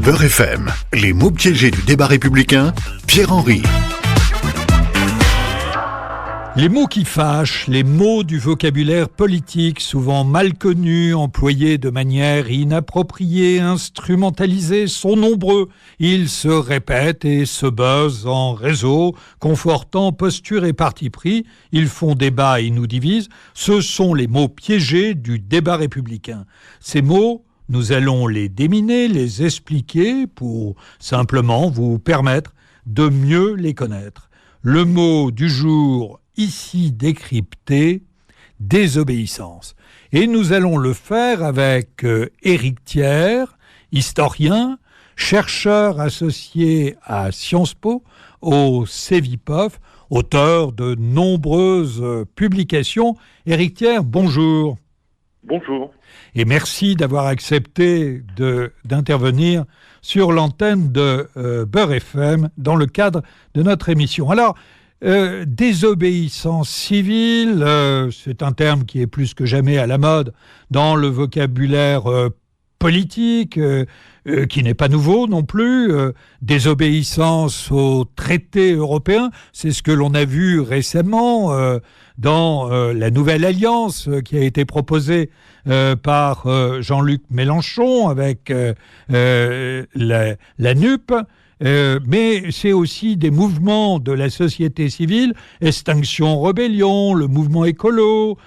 Beurre FM, les mots piégés du débat républicain, Pierre-Henry. Les mots qui fâchent, les mots du vocabulaire politique, souvent mal connus, employés de manière inappropriée, instrumentalisés, sont nombreux. Ils se répètent et se buzzent en réseau, confortant posture et parti pris. Ils font débat et nous divisent. Ce sont les mots piégés du débat républicain. Ces mots, nous allons les déminer, les expliquer pour simplement vous permettre de mieux les connaître. Le mot du jour ici décrypté, désobéissance. Et nous allons le faire avec Éric Thiers, historien, chercheur associé à Sciences Po, au CEVIPOF, auteur de nombreuses publications. Éric Thiers, bonjour. Bonjour. Et merci d'avoir accepté d'intervenir sur l'antenne de Beurre FM dans le cadre de notre émission. Alors, désobéissance civile, c'est un terme qui est plus que jamais à la mode dans le vocabulaire politique, qui n'est pas nouveau non plus. Désobéissance aux traités européens, c'est ce que l'on a vu récemment dans la nouvelle alliance qui a été proposée par Jean-Luc Mélenchon avec la NUP. Mais c'est aussi des mouvements de la société civile, Extinction Rebellion, le mouvement écolo,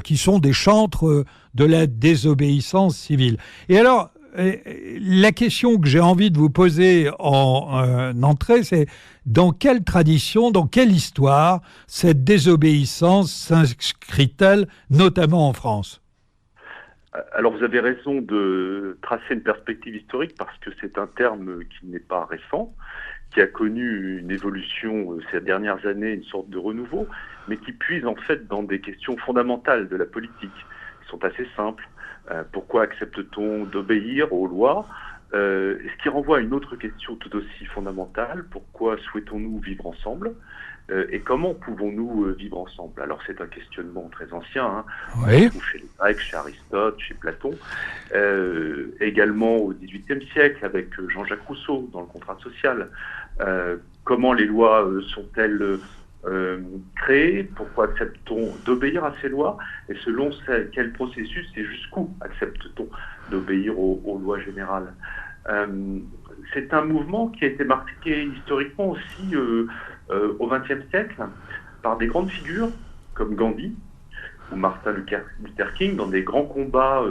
qui sont des chantres de la désobéissance civile. Et alors, la question que j'ai envie de vous poser en entrée, c'est dans quelle tradition, dans quelle histoire cette désobéissance s'inscrit-elle, notamment en France ? Alors vous avez raison de tracer une perspective historique parce que c'est un terme qui n'est pas récent, qui a connu une évolution ces dernières années, une sorte de renouveau, mais qui puise en fait dans des questions fondamentales de la politique, qui sont assez simples. Pourquoi accepte-t-on d'obéir aux lois ? Ce qui renvoie à une autre question tout aussi fondamentale, pourquoi souhaitons-nous vivre ensemble ? Et comment pouvons-nous vivre ensemble ? Alors c'est un questionnement très ancien, Oui. Chez les Grecs, chez Aristote, chez Platon, également au XVIIIe siècle avec Jean-Jacques Rousseau dans le contrat social. Comment les lois sont-elles créées ? Pourquoi accepte-t-on d'obéir à ces lois ? Et selon quel processus et jusqu'où accepte-t-on d'obéir aux lois générales ? C'est un mouvement qui a été marqué historiquement aussi au XXe siècle par des grandes figures comme Gandhi ou Martin Luther King dans des grands combats,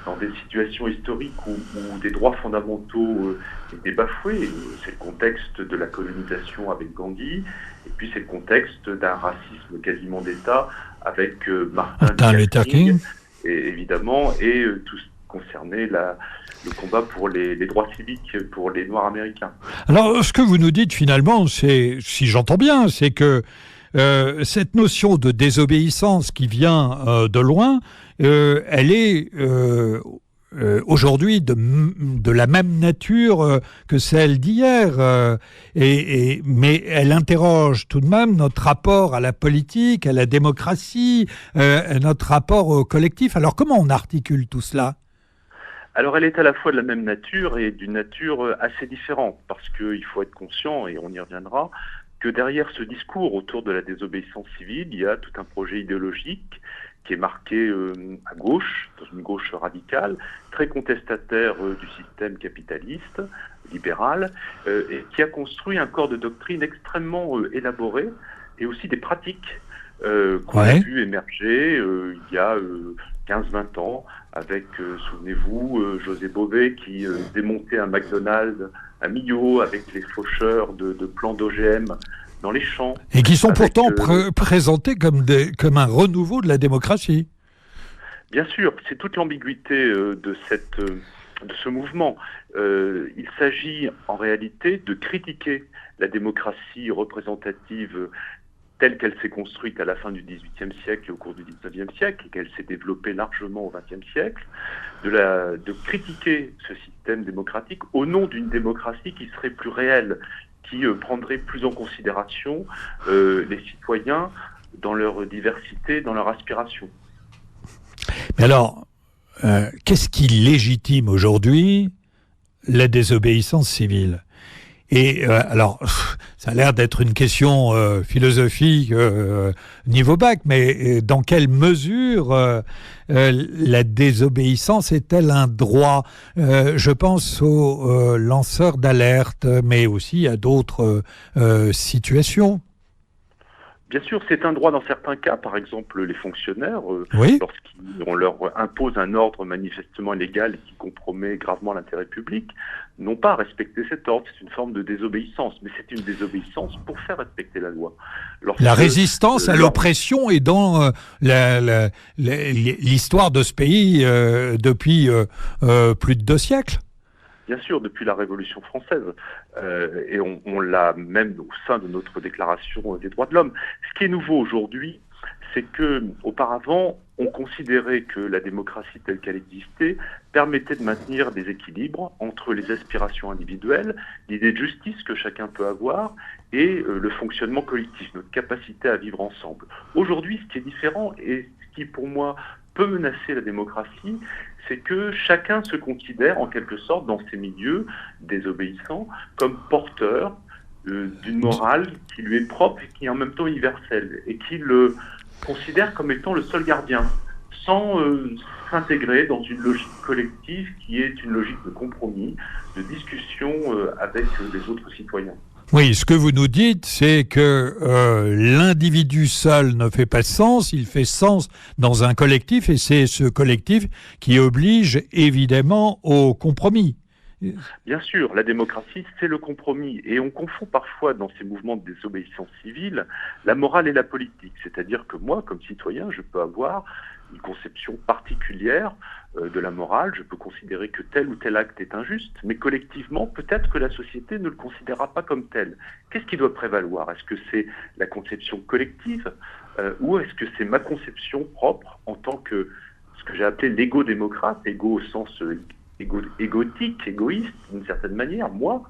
dans des situations historiques où des droits fondamentaux étaient bafoués. C'est le contexte de la colonisation avec Gandhi, et puis c'est le contexte d'un racisme quasiment d'État avec Martin Luther King. Et évidemment, et tout ce qui concernait le combat pour les droits civiques pour les Noirs américains. Alors, ce que vous nous dites finalement, c'est, si j'entends bien, c'est que cette notion de désobéissance qui vient de loin, elle est aujourd'hui de la même nature que celle d'hier, mais elle interroge tout de même notre rapport à la politique, à la démocratie, notre rapport au collectif. Alors, comment on articule tout cela ? Alors elle est à la fois de la même nature et d'une nature assez différente, parce qu'il faut être conscient, et on y reviendra, que derrière ce discours autour de la désobéissance civile, il y a tout un projet idéologique qui est marqué à gauche, dans une gauche radicale, très contestataire du système capitaliste, libéral, et qui a construit un corps de doctrine extrêmement élaboré, et aussi des pratiques qu'on a vu émerger il y a 15-20 ans, avec, souvenez-vous, José Bové qui démontait un McDonald's à Millau avec les faucheurs de plants d'OGM dans les champs. Et qui sont pourtant présentés comme un renouveau de la démocratie. Bien sûr, c'est toute l'ambiguïté de ce mouvement. Il s'agit en réalité de critiquer la démocratie représentative telle qu'elle s'est construite à la fin du XVIIIe siècle et au cours du XIXe siècle, et qu'elle s'est développée largement au XXe siècle, de critiquer ce système démocratique au nom d'une démocratie qui serait plus réelle, qui prendrait plus en considération les citoyens dans leur diversité, dans leur aspiration. Mais alors, qu'est-ce qui légitime aujourd'hui la désobéissance civile. Et alors, ça a l'air d'être une question philosophique niveau bac, mais dans quelle mesure la désobéissance est-elle un droit? Je pense aux lanceurs d'alerte, mais aussi à d'autres situations. Bien sûr, c'est un droit dans certains cas, par exemple les fonctionnaires, Oui. lorsqu'on leur impose un ordre manifestement illégal et qui compromet gravement l'intérêt public, n'ont pas à respecter cet ordre. C'est une forme de désobéissance, mais c'est une désobéissance pour faire respecter la loi. La résistance à l'oppression est dans l'histoire de ce pays depuis plus de 2 siècles. Bien sûr, depuis la Révolution française, et on l'a même au sein de notre Déclaration des droits de l'homme. Ce qui est nouveau aujourd'hui, c'est que auparavant, on considérait que la démocratie telle qu'elle existait permettait de maintenir des équilibres entre les aspirations individuelles, l'idée de justice que chacun peut avoir, et le fonctionnement collectif, notre capacité à vivre ensemble. Aujourd'hui, ce qui est différent, et ce qui pour moi peut menacer la démocratie, c'est que chacun se considère en quelque sorte dans ces milieux désobéissants comme porteur d'une morale qui lui est propre et qui est en même temps universelle, et qui le considère comme étant le seul gardien, sans s'intégrer dans une logique collective qui est une logique de compromis, de discussion avec les autres citoyens. Oui, ce que vous nous dites, c'est que l'individu seul ne fait pas sens, il fait sens dans un collectif, et c'est ce collectif qui oblige évidemment au compromis. Bien sûr, la démocratie, c'est le compromis. Et on confond parfois dans ces mouvements de désobéissance civile la morale et la politique. C'est-à-dire que moi, comme citoyen, je peux avoir une conception particulière de la morale. Je peux considérer que tel ou tel acte est injuste, mais collectivement, peut-être que la société ne le considérera pas comme tel. Qu'est-ce qui doit prévaloir? Est-ce que c'est la conception collective ou est-ce que c'est ma conception propre en tant que ce que j'ai appelé l'égo-démocrate, égo au sens égotique, égoïste, d'une certaine manière, moi,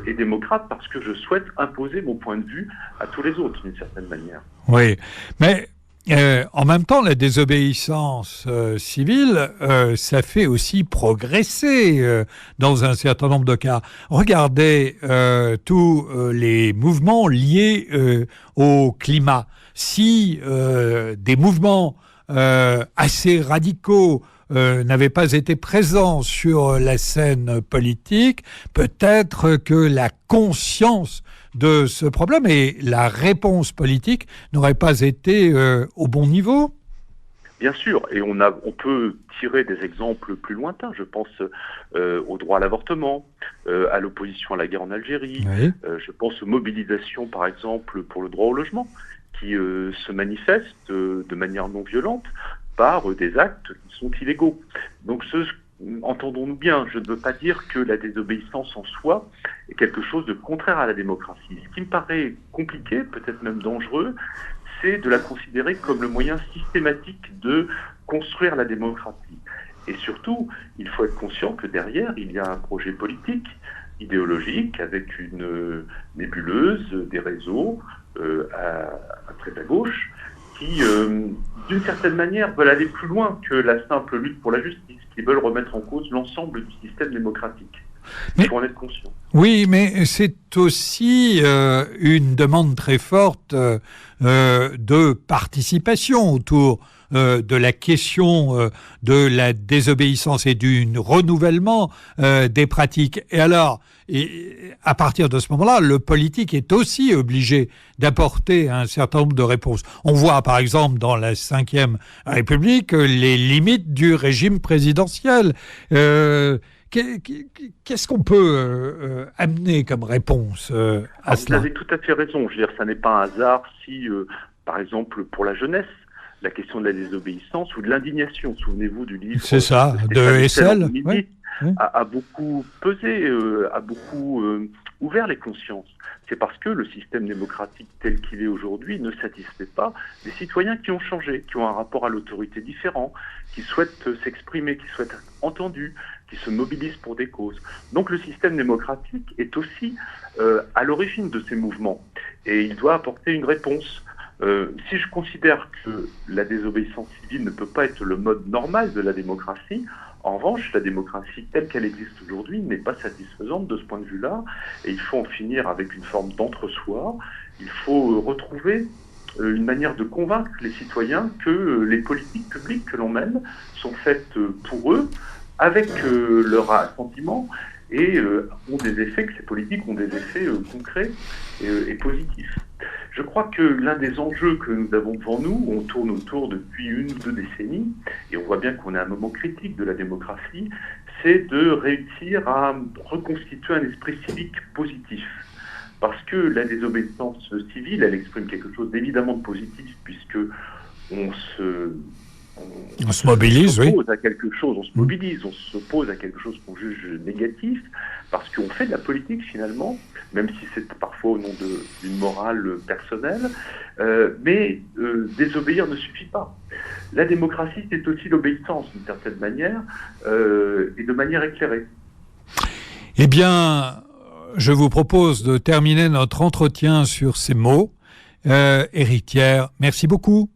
et démocrate parce que je souhaite imposer mon point de vue à tous les autres, d'une certaine manière. Oui, mais en même temps, la désobéissance civile, ça fait aussi progresser dans un certain nombre de cas. Regardez tous les mouvements liés au climat. Si des mouvements assez radicaux n'avaient pas été présents sur la scène politique, peut-être que la conscience de ce problème et la réponse politique n'auraient pas été au bon niveau. Bien sûr, et on peut tirer des exemples plus lointains. Je pense au droit à l'avortement, à l'opposition à la guerre en Algérie. Oui. Je pense aux mobilisations, par exemple, pour le droit au logement, qui se manifestent de manière non violente par des actes qui sont illégaux. Donc, entendons-nous bien, je ne veux pas dire que la désobéissance en soi est quelque chose de contraire à la démocratie. Ce qui me paraît compliqué, peut-être même dangereux, c'est de la considérer comme le moyen systématique de construire la démocratie. Et surtout, il faut être conscient que derrière, il y a un projet politique, idéologique, avec une nébuleuse, des réseaux à très à gauche, qui, d'une certaine manière, veulent aller plus loin que la simple lutte pour la justice, qui veulent remettre en cause l'ensemble du système démocratique. Il faut en être conscient. Oui, mais c'est aussi une demande très forte de participation autour de la question de la désobéissance et du renouvellement des pratiques. Et alors, à partir de ce moment-là, le politique est aussi obligé d'apporter un certain nombre de réponses. On voit par exemple dans la Ve République les limites du régime présidentiel. Qu'est-ce qu'on peut amener comme réponse à cela? Vous avez tout à fait raison. Je veux dire, ça n'est pas un hasard si, par exemple, pour la jeunesse, la question de la désobéissance ou de l'indignation, souvenez-vous du livre C'est ça, de Hessel, oui. A beaucoup pesé, a beaucoup ouvert les consciences. C'est parce que le système démocratique tel qu'il est aujourd'hui ne satisfait pas des citoyens qui ont changé, qui ont un rapport à l'autorité différent, qui souhaitent s'exprimer, qui souhaitent être entendus, qui se mobilisent pour des causes. Donc le système démocratique est aussi à l'origine de ces mouvements et il doit apporter une réponse. Si je considère que la désobéissance civile ne peut pas être le mode normal de la démocratie, En revanche, la démocratie telle qu'elle existe aujourd'hui n'est pas satisfaisante de ce point de vue-là, et il faut en finir avec une forme d'entre-soi. Il faut retrouver une manière de convaincre les citoyens que les politiques publiques que l'on mène sont faites pour eux, avec leur assentiment, et ont des effets, que ces politiques ont des effets concrets et positifs. Je crois que l'un des enjeux que nous avons devant nous, on tourne autour depuis 1 ou 2 décennies, et on voit bien qu'on est à un moment critique de la démocratie, c'est de réussir à reconstituer un esprit civique positif. Parce que la désobéissance civile, elle exprime quelque chose d'évidemment de positif, puisque on se mobilise, oui. À quelque chose, on se mobilise, on s'oppose à quelque chose qu'on juge négatif, parce qu'on fait de la politique finalement, même si c'est parfois au nom d'une morale personnelle, mais désobéir ne suffit pas. La démocratie, c'est aussi l'obéissance d'une certaine manière, et de manière éclairée. Eh bien, je vous propose de terminer notre entretien sur ces mots. Éric Thiers, merci beaucoup.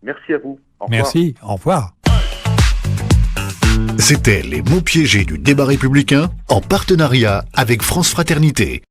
Merci à vous. Au revoir. Merci, au revoir. C'était les mots piégés du débat républicain en partenariat avec France Fraternité.